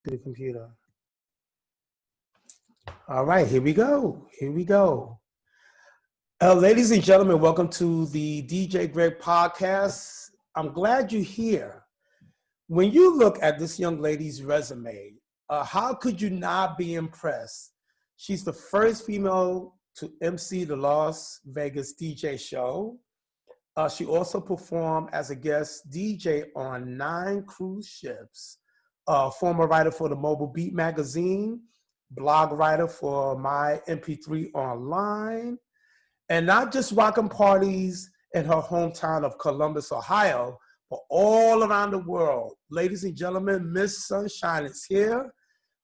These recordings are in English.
To the computer. All right, here we go. Here we go. Ladies and gentlemen, welcome to the DJ Greg podcast. I'm glad you're here. When you look at this young lady's resume, how could you not be impressed? She's the first female to MC the Las Vegas DJ show. She also performed as a guest DJ on 9 cruise ships. Former writer for the Mobile Beat magazine, blog writer for My MP3 Online, and not just rocking parties in her hometown of Columbus, Ohio, but all around the world. Ladies and gentlemen, Miss Sunshine is here.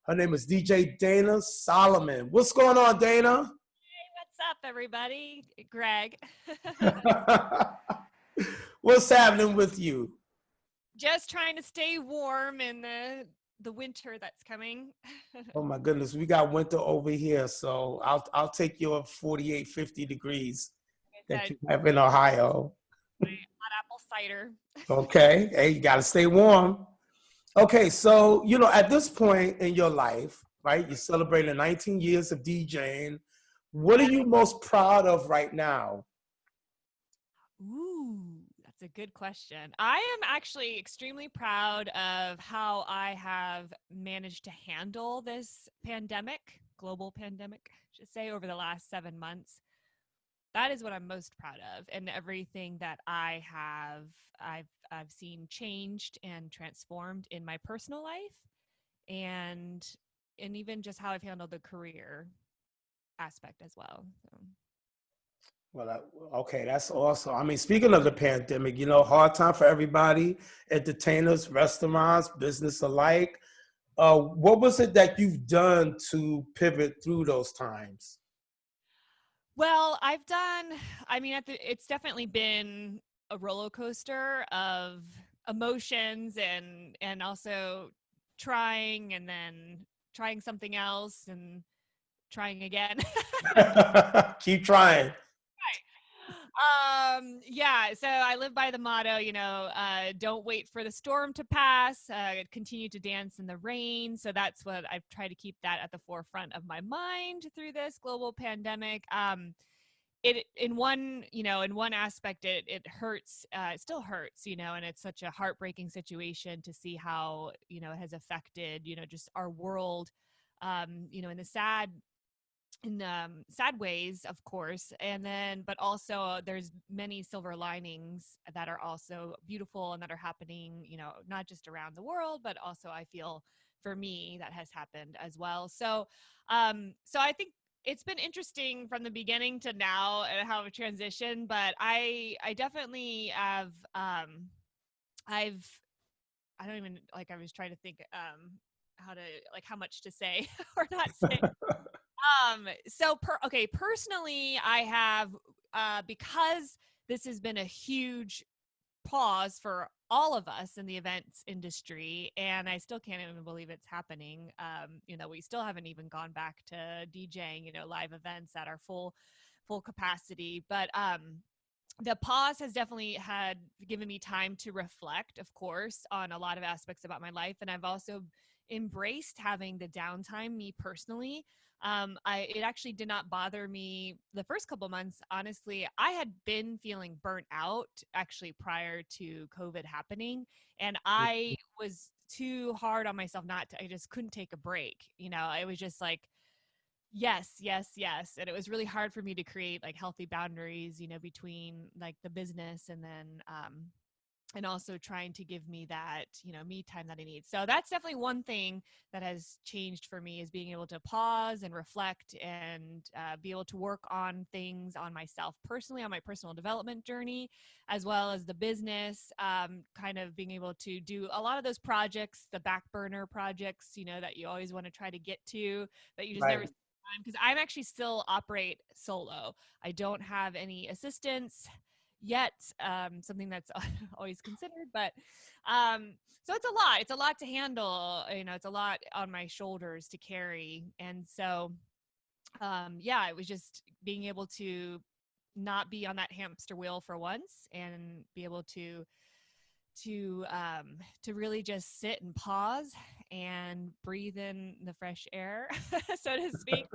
Her name is DJ Dayna Solomon. What's going on, Dayna? What's up, everybody? Greg. What's happening with you? Just trying to stay warm in the winter that's coming. Oh my goodness, we got winter over here, so I'll take your 48, 50 degrees that you have in Ohio. Hot apple cider. Okay, hey, you gotta stay warm. Okay, so at this point in your life, right? You're celebrating 19 years of DJing. What are you most proud of right now? Ooh, that's a good question. I am actually extremely proud of how I have managed to handle this pandemic, global pandemic, I should say, over the last 7 months. That is what I'm most proud of, and everything that I've seen changed and transformed in my personal life, and even just how I've handled the career aspect as well. So. Well, okay, that's awesome. I mean, speaking of the pandemic, hard time for everybody, entertainers, restaurants, business alike. What was it that you've done to pivot through those times? Well, it's definitely been a roller coaster of emotions and also trying and then trying something else and trying again. Keep trying. Yeah, so I live by the motto, don't wait for the storm to pass, continue to dance in the rain. So that's what I've tried to keep that at the forefront of my mind through this global pandemic. In one aspect, it hurts, it still hurts, and it's such a heartbreaking situation to see how, it has affected, just our world, in the sad ways, of course, but also there's many silver linings that are also beautiful and that are happening, not just around the world, but also I feel for me that has happened as well. So I think it's been interesting from the beginning to now and how it transitioned, but I definitely have I don't even I was trying to think how much to say or not say. Personally, I have, because this has been a huge pause for all of us in the events industry, and I still can't even believe it's happening. We still haven't even gone back to DJing, live events at our full capacity, but, the pause has definitely had given me time to reflect, of course, on a lot of aspects about my life. And I've also embraced having the downtime, me personally. It actually did not bother me the first couple months. Honestly, I had been feeling burnt out actually prior to COVID happening. And I was too hard on myself I just couldn't take a break. It was just like, yes, yes, yes. And it was really hard for me to create healthy boundaries, between the business and also trying to give me that, me time that I need. So that's definitely one thing that has changed for me, is being able to pause and reflect and be able to work on things on myself personally, on my personal development journey, as well as the business, kind of being able to do a lot of those projects, the back burner projects, that you always want to try to get to, but you just never, because I'm actually still operate solo. I don't have any assistants yet, something that's always considered, but so it's a lot to handle, it's a lot on my shoulders to carry. And so yeah, it was just being able to not be on that hamster wheel for once and be able to really just sit and pause and breathe in the fresh air, so to speak.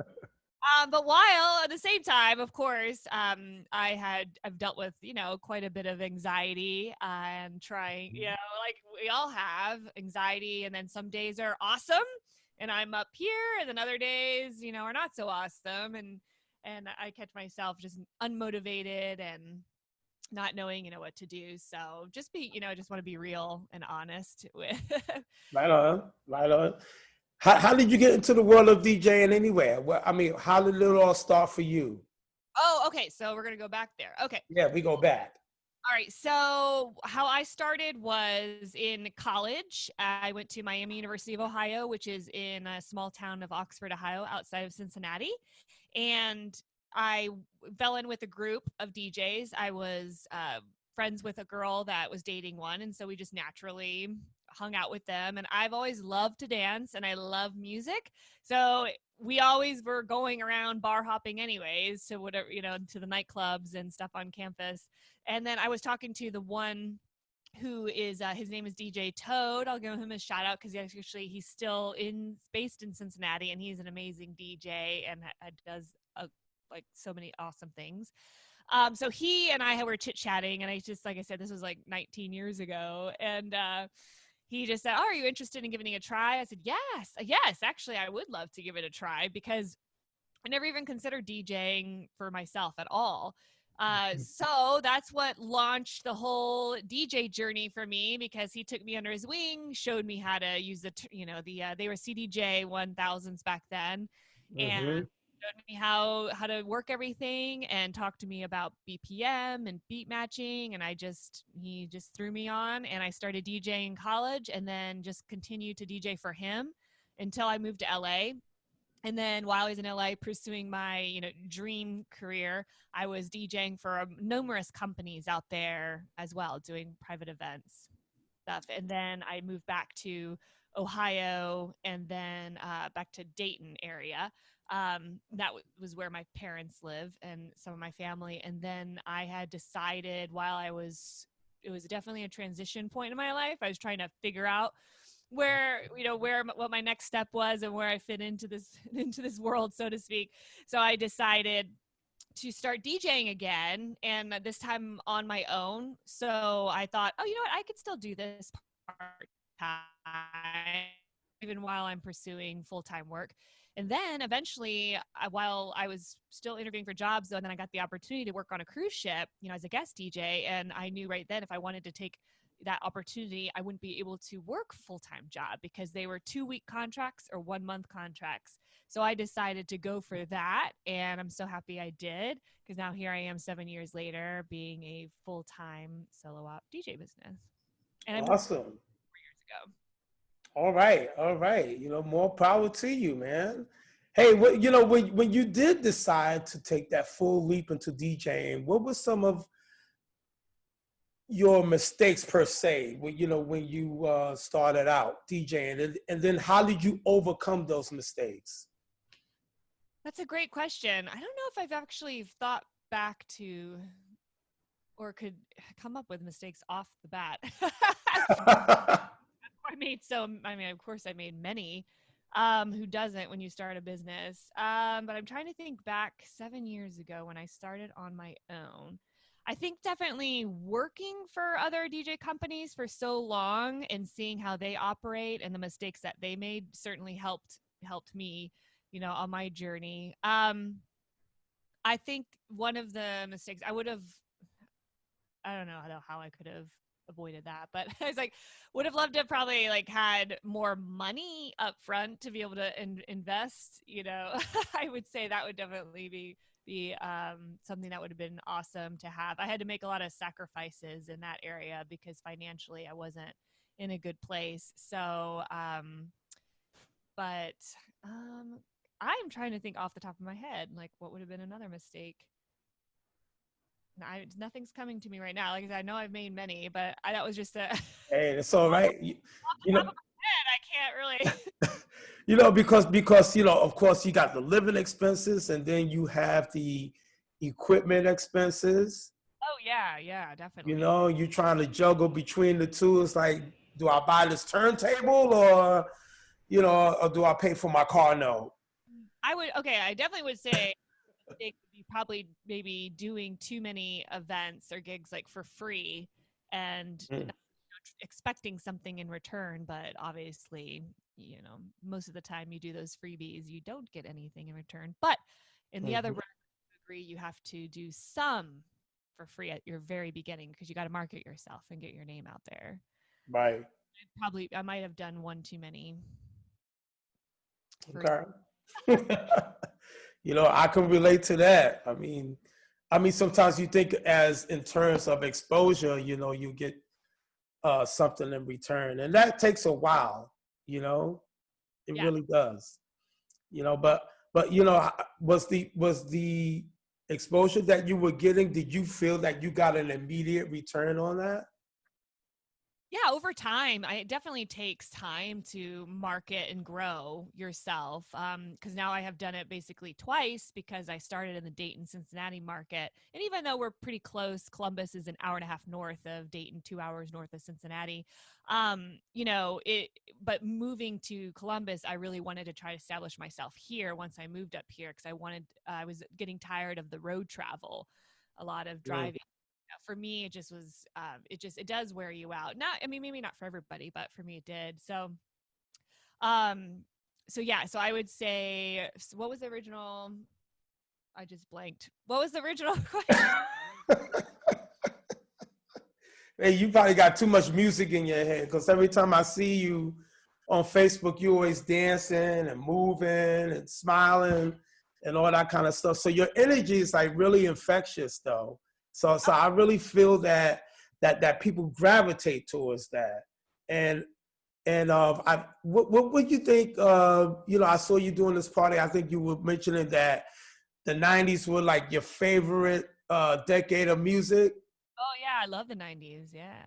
But while at the same time, of course, I've dealt with, quite a bit of anxiety and trying, like we all have anxiety, and then some days are awesome and I'm up here, and then other days, are not so awesome. And I catch myself just unmotivated and not knowing, what to do. So just just want to be real and honest with. Right on, right on. How did you get into the world of DJing anyway? Well, I mean, how did it all start for you? Oh, okay. So we're going to go back there. Okay. Yeah, we go back. All right. So how I started was in college. I went to Miami University of Ohio, which is in a small town of Oxford, Ohio, outside of Cincinnati. And I fell in with a group of DJs. I was friends with a girl that was dating one. And so we just naturally hung out with them. And I've always loved to dance and I love music. So we always were going around bar hopping anyways to whatever, to the nightclubs and stuff on campus. And then I was talking to the one who is his name is DJ Toad. I'll give him a shout out because he's still based in Cincinnati, and he's an amazing DJ and does like so many awesome things. So he and I were chit chatting, and I just, like I said, this was like 19 years ago, and he just said, "Oh, are you interested in giving it a try?" I said, "Yes, actually, I would love to give it a try because I never even considered DJing for myself at all." So that's what launched the whole DJ journey for me, because he took me under his wing, showed me how to use they were CDJ 1000s back then, and Mm-hmm. showed me how to work everything and talked to me about BPM and beat matching. And he just threw me on, and I started DJing in college, and then just continued to DJ for him until I moved to LA. And then while I was in LA pursuing my, dream career, I was DJing for numerous companies out there as well, doing private events stuff. And then I moved back to Ohio, and then back to Dayton area. That was where my parents live and some of my family. And then I had decided it was definitely a transition point in my life. I was trying to figure out what my next step was and where I fit into this world, so to speak. So I decided to start DJing again, and this time on my own. So I thought, oh, you know what? I could still do this part-time even while I'm pursuing full-time work. And then eventually, while I was still interviewing for jobs, though, and then I got the opportunity to work on a cruise ship, as a guest DJ. And I knew right then if I wanted to take that opportunity, I wouldn't be able to work full-time job because they were 2-week contracts or 1-month contracts. So I decided to go for that, and I'm so happy I did, because now here I am 7 years later being a full-time solo op DJ business. And I moved Awesome. 4 years ago. All right, all right. More power to you, man. Hey, when you did decide to take that full leap into DJing, what were some of your mistakes per se? When you started out DJing, and then how did you overcome those mistakes? That's a great question. I don't know if I've actually thought back to or could come up with mistakes off the bat. Of course I made many. Who doesn't when you start a business? But I'm trying to think back 7 years ago when I started on my own. I think definitely working for other DJ companies for so long and seeing how they operate and the mistakes that they made certainly helped me, on my journey. I think one of the mistakes I don't know how I could have avoided that, but I was like, would have loved to probably like had more money up front to be able to invest, I would say that would definitely be something that would have been awesome to have. I had to make a lot of sacrifices in that area because financially I wasn't in a good place. So, but I'm trying to think off the top of my head, like what would have been another mistake. Nothing's coming to me right now. Like I said, I know I've made many, but that was just Hey, that's all right. off the You top know, of my head. I can't really. because of course you got the living expenses, and then you have the equipment expenses. Oh yeah, definitely. You're trying to juggle between the two. It's like, do I buy this turntable, or you know, or do I pay for my car note? I definitely would say they could be probably maybe doing too many events or gigs like for free and not expecting something in return. But obviously, you know, most of the time you do those freebies, you don't get anything in return. But in the other Mm-hmm. realm, agree, you have to do some for free at your very beginning because you got to market yourself and get your name out there. Right. I might have done one too many. Okay. You know, I can relate to that. I mean, sometimes you think as in terms of exposure, you know, you get something in return, and that takes a while. You know, it Yeah. really does. You know, but you know, was the exposure that you were getting? Did you feel that you got an immediate return on that? Yeah, over time, it definitely takes time to market and grow yourself. Because now I have done it basically twice because I started in the Dayton, Cincinnati market. And even though we're pretty close, Columbus is an hour and a half north of Dayton, 2 hours north of Cincinnati. You know, but moving to Columbus, I really wanted to try to establish myself here once I moved up here because I was getting tired of the road travel, a lot of Mm. driving. For me it just was it does wear you out. Not, I mean, maybe not for everybody, but for me it did. Um so yeah, so I would say, so what was the original, I just blanked, what was the original question? Hey, you probably got too much music in your head because every time I see you on Facebook, you always dancing and moving and smiling and all that kind of stuff. So your energy is like really infectious, though. So I really feel that people gravitate towards that. And what would you think? You know, I saw you doing this party. I think you were mentioning that the '90s were like your favorite decade of music. Oh yeah, I love the 90s. Yeah.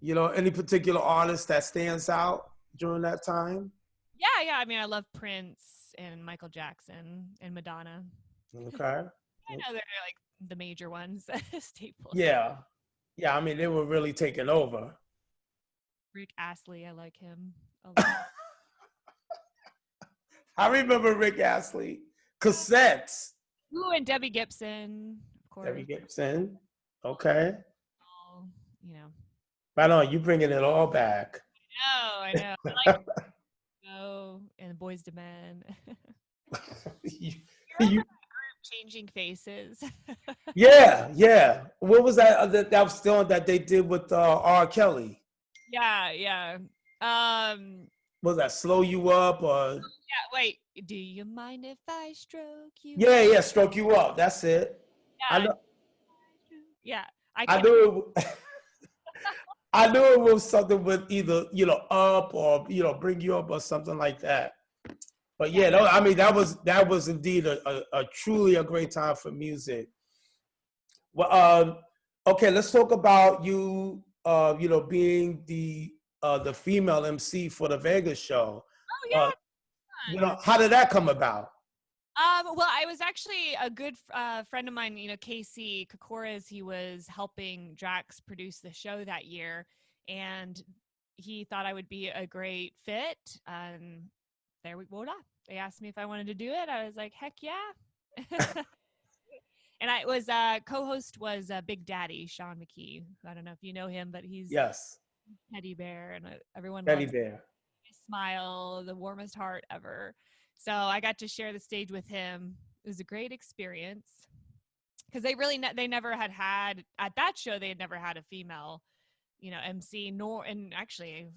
You know, any particular artist that stands out during that time? Yeah, I mean, I love Prince and Michael Jackson and Madonna. Okay. I know they're like the major ones. Staples. Yeah. Yeah, I mean, they were really taking over. Rick Astley, I like him a lot. I remember Rick Astley. Cassettes. Ooh, and Debbie Gibson, of Debbie course. Gibson. Okay. All, you know. Right on. You bringing it all back. I know. I like Go and Boys to Men. You- You remember you- Changing Faces? yeah, yeah. What was that? That was still that they did with R. Kelly. Yeah. Um, Was that Slow You Up or? yeah, wait. Do you mind if I stroke you? Yeah, yeah. Stroke You Up. That's it. I Yeah, know. yeah. I I can. knew it. I knew it was something with either, you know, up or, you know, bring you up or something like that. But Yeah, yeah, no, I mean, that was indeed a truly a great time for music. Well, okay, let's talk about you, you know, being the female MC for the Vegas show. oh Uh, yeah, you fun. know, how did that come about? Well, I was actually a good friend of mine, you know, Casey Kokoras. He was helping Drax produce the show that year, and he thought I would be a great fit. There we voila. They asked me if I wanted to do it. I was like, heck yeah. And I was co-host was Big Daddy Sean McKee. I don't know if you know him, but he's Yes, teddy bear, and everyone Teddy loves Bear. his smile, the warmest heart ever. So I got to share the stage with him. It was a great experience because they never had at that show, they had never had a female, you know, MC, nor, and actually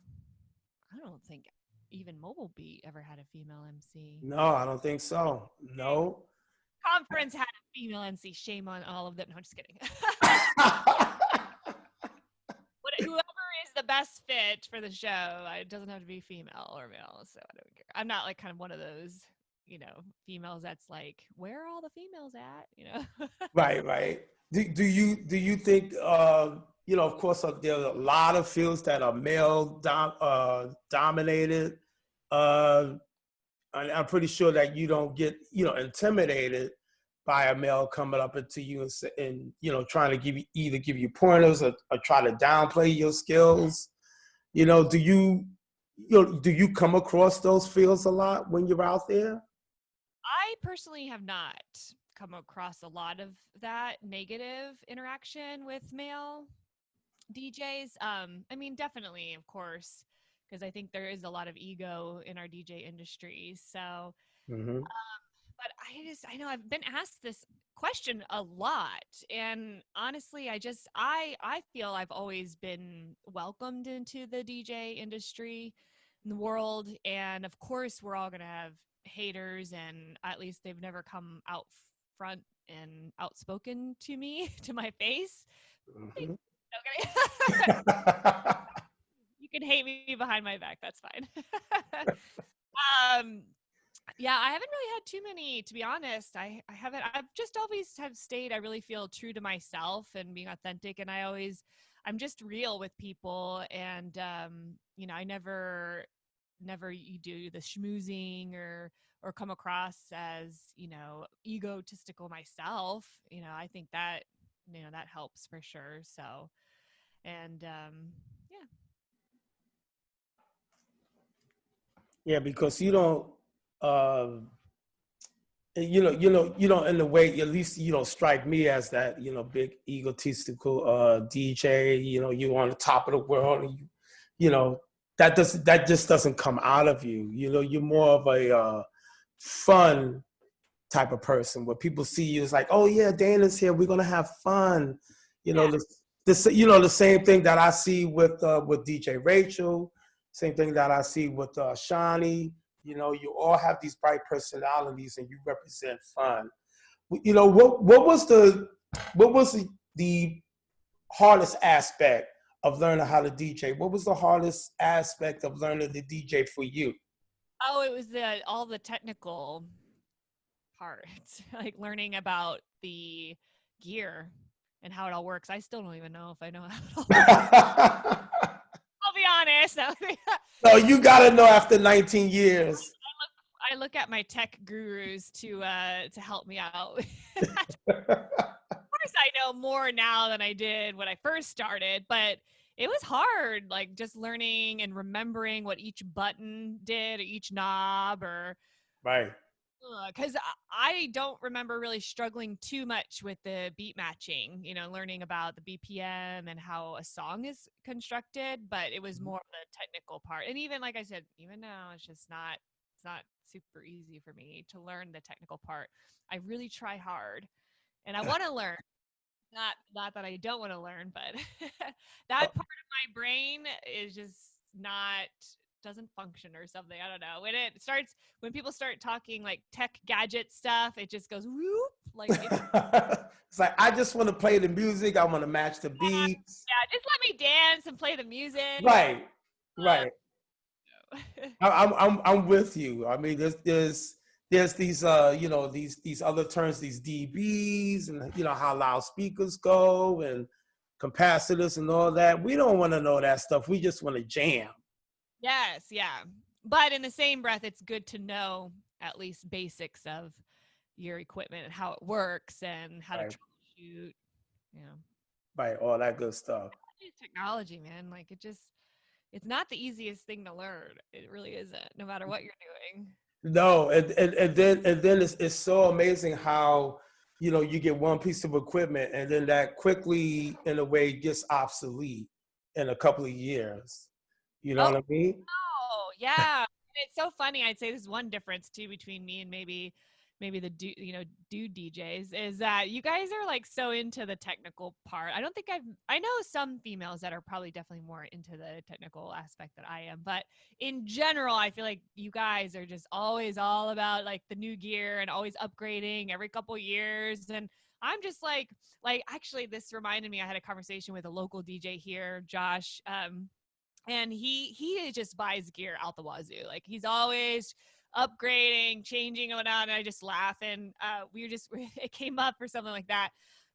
I don't think even Mobile Beat ever had a female MC. No, I don't think so. No. Conference had a female MC. Shame on all of them. No, I'm just kidding. Whoever is the best fit for the show, it doesn't have to be female or male. So I don't care. I'm not like kind of one of those, you know, females that's like, where are all the females at? You know? Right, right. Do you think you know, of course there are a lot of fields that are male dominated. Uh I'm pretty sure that you don't get, you know, intimidated by a male coming up into you and you know, trying to give you pointers or try to downplay your skills. You know, do you come across those fields a lot when you're out there? I personally have not come across a lot of that negative interaction with male DJs. I mean, definitely, of course, because I think there is a lot of ego in our DJ industry. So, Hmm. but I know I've been asked this question a lot, and honestly, I feel I've always been welcomed into the DJ industry, in the world, and of course, we're all gonna have haters, and at least they've never come out front and outspoken to me to my face. Hmm. Okay. You can hate me behind my back. That's fine. um, yeah, I haven't really had too many, to be honest. I haven't, I've just always have stayed, I really feel true to myself and being authentic. And I'm just real with people. And, I never you do the schmoozing or come across as, egotistical myself. I think that, that helps for sure. So, and, yeah. Yeah, because you don't, um, you don't in the way, at least you don't strike me as that, big egotistical DJ. You on the top of the world, and you know, that just doesn't come out of you. You're more of a fun type of person. Where people see you, it's like, oh yeah, Dayna's here. We're gonna have fun. Yeah. The same thing that I see with DJ Rachel. Same thing that I see with Shawnee. You all have these bright personalities, and you represent fun. What was the hardest aspect of learning how to DJ? What was the hardest aspect of learning to DJ for you? Oh, it was all the technical part, like learning about the gear and how it all works. I still don't even know if I know how it all works. I'll be honest. No, you gotta know after 19 years. I look at my tech gurus to help me out. Of course, I know more now than I did when I first started, but it was hard, like just learning and remembering what each button did, or each knob, or Right. because I don't remember really struggling too much with the beat matching, learning about the BPM and how a song is constructed, but it was more the technical part. And even like I said, even now it's not super easy for me to learn the technical part. I really try hard and I want to learn. Not that I don't want to learn, but that part of my brain is just not doesn't function or something. I don't know. When people start talking like tech gadget stuff, it just goes whoop. Like It's like I just want to play the music. I want to match the beats. yeah, just let me dance and play the music. Right. Right. I'm with you. I mean, there's these these other terms, these dBs, and how loudspeakers go and capacitors and all that. We don't want to know that stuff. We just want to jam. Yes, yeah. But in the same breath, it's good to know at least basics of your equipment and how it works and how to Right. troubleshoot. You know, Right. All that good stuff. technology, man. Like it's not the easiest thing to learn. It really isn't, no matter what you're doing. No, and then it's so amazing how you get one piece of equipment and then that quickly in a way gets obsolete in a couple of years. You know Oh, what I mean? oh, yeah. And it's so funny. I'd say there's one difference too between me and maybe the dude DJs is that you guys are like so into the technical part. I know some females that are probably definitely more into the technical aspect that I am, but in general, I feel like you guys are just always all about like the new gear and always upgrading every couple years. And I'm just like actually this reminded me, I had a conversation with a local DJ here, Josh. And he just buys gear out the wazoo. Like he's always upgrading, changing and whatnot. And I just laugh. And it came up or something like that.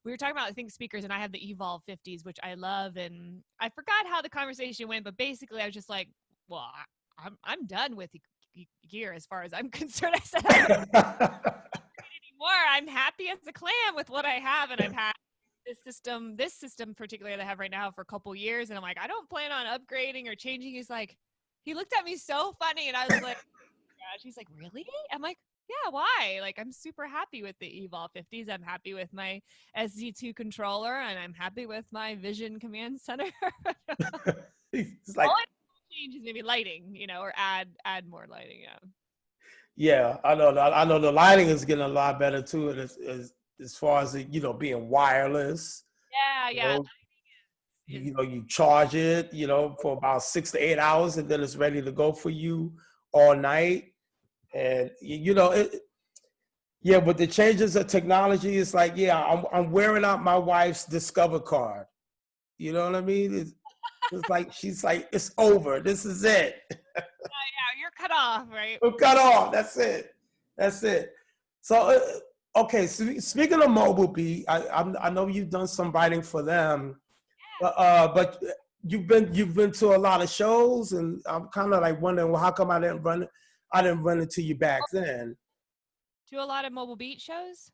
We were talking about, I think, speakers, and I have the Evolve 50s, which I love. And I forgot how the conversation went, but basically I was just like, well, I'm done with gear as far as I'm concerned. I said, I don't need anymore. I'm happy as a clam with what I have. And I've had this system particularly that I have right now for a couple years. And I'm like, I don't plan on upgrading or changing. He's like, he looked at me so funny, and I was like, gosh, he's like, really? I'm like, yeah, why? Like, I'm super happy with the Evolve 50s. I'm happy with my SD2 controller, and I'm happy with my Vision Command Center. It's All like, I change is maybe lighting, or add more lighting. Yeah. yeah, I know. I know the lighting is getting a lot better too, as far as it, being wireless. Yeah, You yeah. know, Is you charge it, for about 6 to 8 hours, and then it's ready to go for you all night. And yeah, with the changes of technology, it's like, yeah, I'm wearing out my wife's Discover card. You know what I mean? It's like she's like, it's over. This is it. yeah, you're cut off, right? We're cut off. That's it. That's it. So, okay. So speaking of Mobile Beat, I know you've done some writing for them, but you've been to a lot of shows, and I'm kind of like wondering, well, how come I didn't run into you back then? Do a lot of mobile beat shows.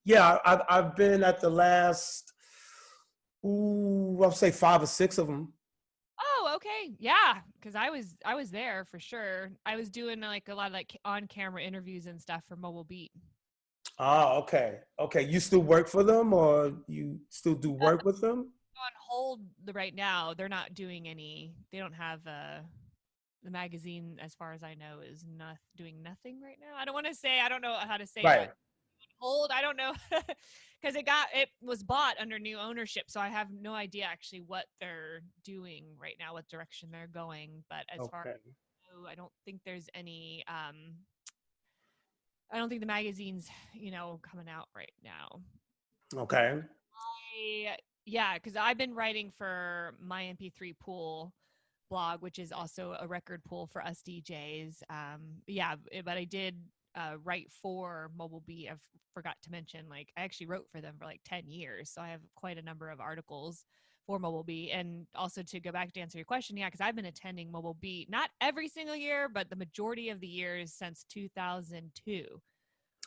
Yeah, I've been at the last, I'll say 5 or 6 of them. Oh, okay. Yeah, because I was there for sure. I was doing like a lot of like on camera interviews and stuff for Mobile Beat. Oh, okay. Okay. You still work for them, or you still do work with them? On hold right now. They're not doing any. They don't have the magazine, as far as I know, is not doing nothing right now. I don't want to say. I don't know how to say what Right. hold. I don't know because it was bought under new ownership, so I have no idea actually what they're doing right now, what direction they're going. But as far as Okay. I know, I don't think there's any. I don't think the magazine's coming out right now. Okay. Yeah, because I've been writing for my MP3 pool blog, which is also a record pool for us DJs. Yeah, but I did write for Mobile Beat. I forgot to mention, like, I actually wrote for them for like 10 years. So I have quite a number of articles for Mobile Beat. And also to go back to answer your question, yeah, because I've been attending Mobile Beat, not every single year, but the majority of the years since 2002.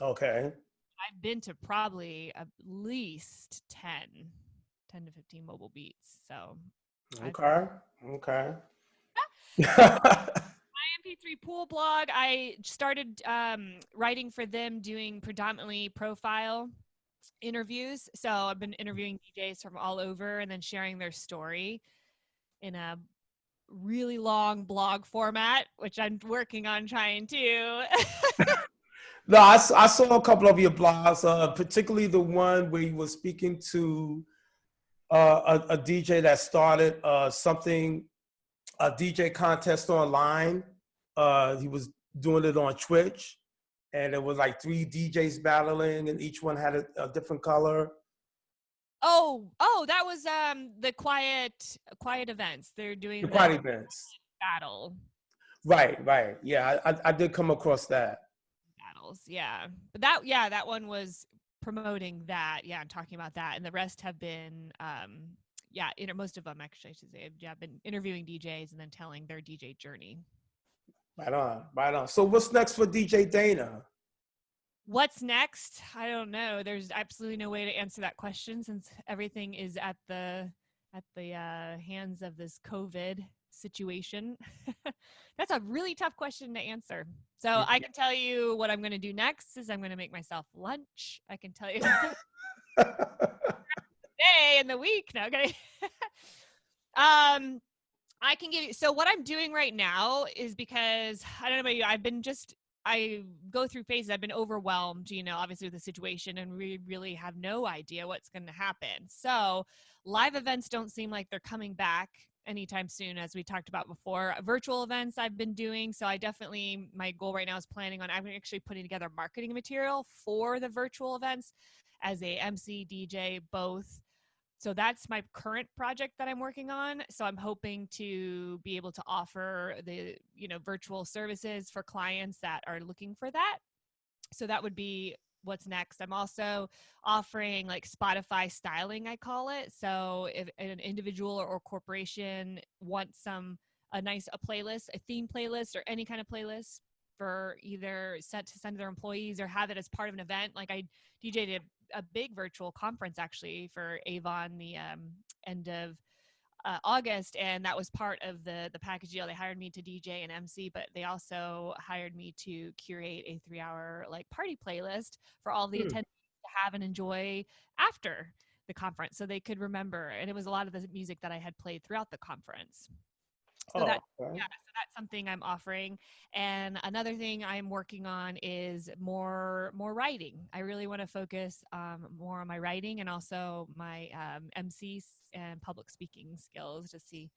Okay. I've been to probably at least 10 to 15 Mobile Beats. So I've Okay. Okay. so MP3 pool blog, I started writing for them, doing predominantly profile interviews. So I've been interviewing DJs from all over and then sharing their story in a really long blog format, which I'm working on trying to. No, I saw a couple of your blogs, particularly the one where you were speaking to a DJ that started something, a DJ contest online. He was doing it on Twitch, and it was like 3 DJs battling, and each one had a different color. Oh, that was the quiet events. They're The doing the quiet events. battle. Right, right. Yeah, I did come across that. Battles. Yeah. But that one was promoting that. Yeah, I'm talking about that. And the rest have been yeah, most of them actually I should say. Yeah, I've been interviewing DJs and then telling their DJ journey. Right on, right on. So what's next for DJ Dayna? What's next? I don't know. There's absolutely no way to answer that question since everything is at the hands of this COVID situation. That's a really tough question to answer. So I can tell you what I'm going to do next is I'm going to make myself lunch. I can tell you day in the week. No, okay. um, I can give you. So what I'm doing right now is because I don't know about you. I go through phases. I've been overwhelmed, obviously with the situation, and we really have no idea what's going to happen. So live events don't seem like they're coming back anytime soon, as we talked about before. Virtual events I've been doing. So my goal right now is I'm actually putting together marketing material for the virtual events as a MC, DJ, both. So that's my current project that I'm working on. So I'm hoping to be able to offer the, virtual services for clients that are looking for that. So that would be what's next. I'm also offering like Spotify styling, I call it. So if an individual or corporation wants a playlist, a theme playlist or any kind of playlist for either set to send to their employees or have it as part of an event. Like I DJ'd a big virtual conference actually for Avon the end of August, and that was part of the package deal. They hired me to DJ and MC, but they also hired me to curate a 3-hour like party playlist for all the attendees to have and enjoy after the conference, so they could remember. And it was a lot of the music that I had played throughout the conference. So Oh, okay. yeah, so that's something I'm offering. And another thing I'm working on is more writing. I really want to focus more on my writing and also my MC and public speaking skills to see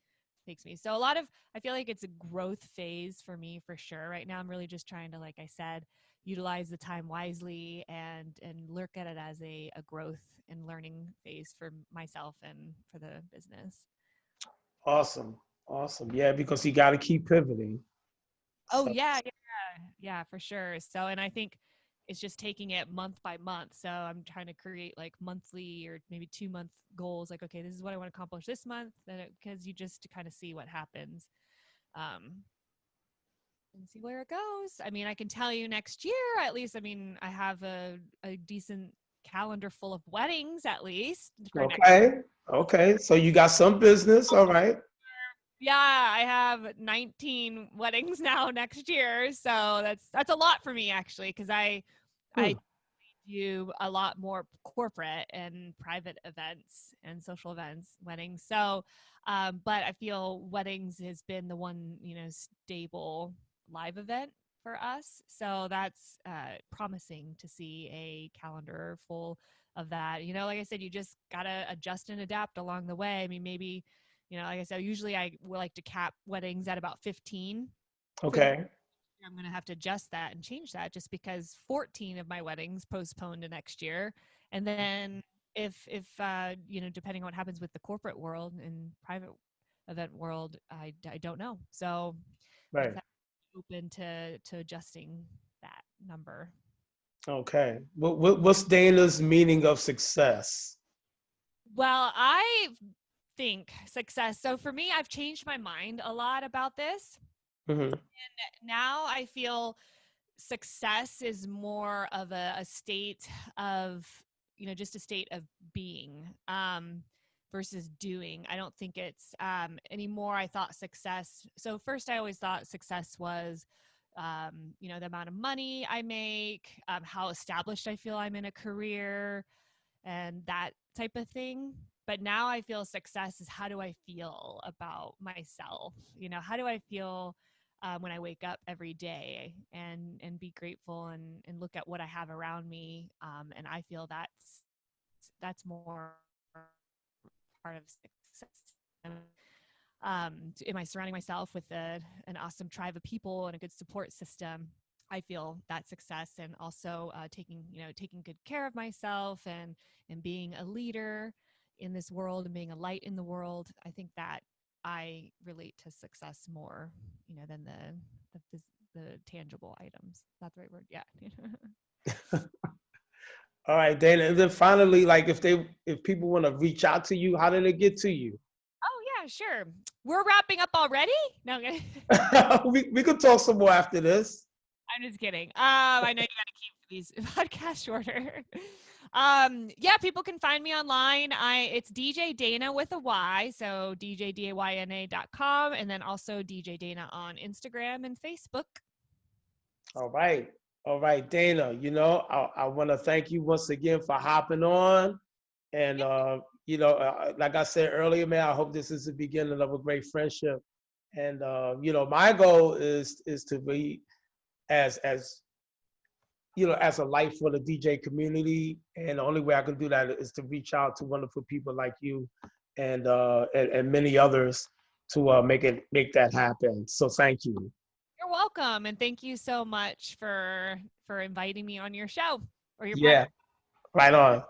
takes me. So I feel like it's a growth phase for me for sure. Right now, I'm really just trying to, like I said, utilize the time wisely and look at it as a growth and learning phase for myself and for the business. Awesome. Awesome. Yeah, because you got to keep pivoting. Oh So, yeah, for sure. So, and I think it's just taking it month by month. So I'm trying to create like monthly or maybe 2-month goals. Like, okay, this is what I want to accomplish this month. Because you just to kind of see what happens, and see where it goes. I mean, I can tell you next year, at least. I mean, I have a decent calendar full of weddings, at least for next. okay. Okay. So you got some business. All right. Yeah, I have 19 weddings now next year, so that's a lot for me actually, because I do a lot more corporate and private events and social events, weddings. So, but I feel weddings has been the one, stable live event for us. So that's promising to see a calendar full of that. Like I said, you just gotta adjust and adapt along the way. I mean, maybe, like I said, usually I would like to cap weddings at about 15 for the Okay. I'm going to have to adjust that and change that just because 14 of my weddings postponed to next year. And then if depending on what happens with the corporate world and private event world, I don't know. So Right. that's open to adjusting that number. Okay. What's Dayna's meaning of success? Well, I think success. So for me, I've changed my mind a lot about this. Mm-hmm. Now I feel success is more of a state of just a state of being versus doing. I don't think it's anymore. I thought success, so first I always thought success was the amount of money I make, how established I feel I'm in a career, and that type of thing. But now I feel success is how do I feel about myself? How do I feel when I wake up every day and be grateful and look at what I have around me. And I feel that's more part of success. Am I surrounding myself with an awesome tribe of people and a good support system? I feel that success, and also taking good care of myself and being a leader in this world and being a light in the world. I think that I relate to success more, than the tangible items. Is that the right word? Yeah. All right, Dayna. And then finally, like if people want to reach out to you, how do they get to you? Oh yeah, sure. We're wrapping up already. No, I'm we could talk some more after this. just kidding. I know you got to keep these podcasts shorter. Yeah, people can find me online. It's DJ Dayna with a Y, so djdayna.com, and then also DJ Dayna on Instagram and Facebook. All right. All right, Dayna, I want to thank you once again for hopping on. And, like I said earlier, man, I hope this is the beginning of a great friendship. And, my goal is to be as as a light for the DJ community. And the only way I can do that is to reach out to wonderful people like you and many others to make that happen. So thank you. You're welcome, and thank you so much for inviting me on your show or your podcast. Yeah, right on.